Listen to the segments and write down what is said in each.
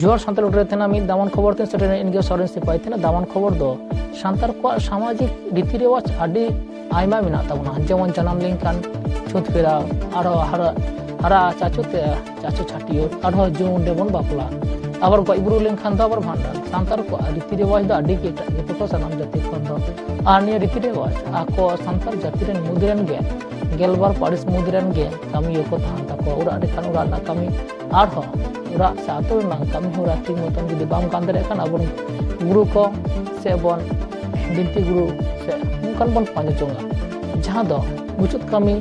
जोर सान्ताल उठे थे मी दामन खबर ते सेटे इनगे सरेन सिपाही थे दामन खबर दो सान्ताल को सामाजिक रीति रिवाज आदि आयमा मेना ताबना जेमन जन्म लेनखान छुत फेरा आरो हरा चाचू छाटियो आरो जुन देबन बापला आबार गइबुरु लेनखान दो आबार भांडान सान्ताल को रीति रिवाज दो आदि के एतो सनाम जाति खन दो आर निया रीति रिवाज आको सान्ताल जाति रेन मुद्रेन गे गेलबार पारिस मुद्रेन गे कामियो को थान ताको उरा देखान उरा ना कामी आरो उरा सातो ना कामी होरा ठीक मतन जुदी बाम कान दारे खान आबन गुरु को से बन बिनती गुरु से मुकान बन पांजा चोंगा जहां दो मुचुत कामी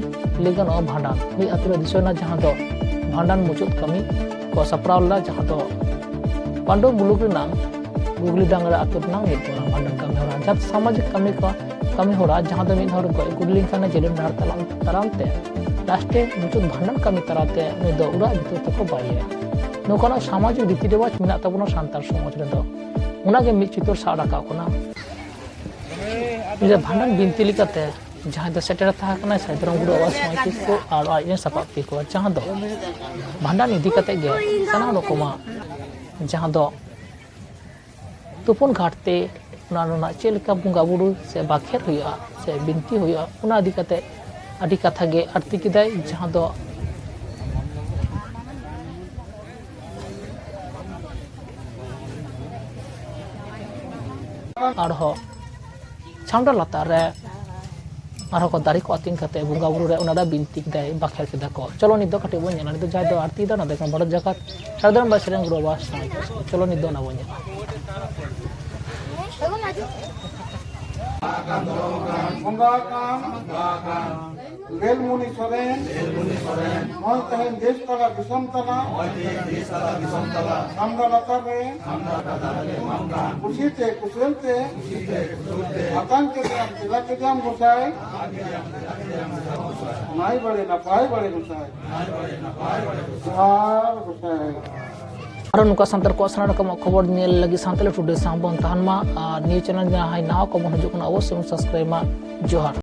लेगन भांडान मी अतुरे दिसोना जहां दो भांडान मुचुत कामी को सप्रावला जहां दो पांडव मुलुक ना गुगली डांगरा अतुर ना भांडान कामी होरा जब सामाजिक कामी को कामी होरा जहां दो मिन हर गुगली खाना जेलेम डार तरामते लास्टे मुचुत भांडान कामी तराते ने दो उरा भितर तको बाये नोकाना सामाजिक रीति रिवाज मेना ताबोना सान्ताल समाज रे दो उनागे मिद चितर सा राखा कोना इजे भांडान बिनती लिकाते जहां दो सेटर था कना साइदरम गुरु आवाज समाज को आर आइन सपाती को जहां दो भांडान इदी कते गे सना रकमा जहां दो तुपुन घाटते उना चेलका बुंगा बुरु से बाखेर हुआ से बिनती हुआ उना इदी कते आदि कथा गे आरती किदाय जहां दो आरो छामडा लातार रे आरो को दारी को अतिंग कते बुंगा बुरु रे उनादा बिनती किदाय बाखेर किदा को चलो निद दो कटे बन निद जाय दो आरती दा ना देखा भारत जगत साधारण बासरें गुरु आवाज चलो निद दो ना बन रेलमुनि सरेन मल तहेन देश तला दिसम तला सामदा लतार रे कुसीते कुसलते आतंक के जाम जिला के जाम गोसाई नाई बड़े नपाई बड़े गोसाई हार गोसाई आरो नुका सान्ताल को साना रकम खबर नेल लगी सान्ताल टुडे साबन तहन मा न्यूज चैनल जहां हाय नाव को बन हजू कना अवश्य सब्सक्राइब मा जोहार।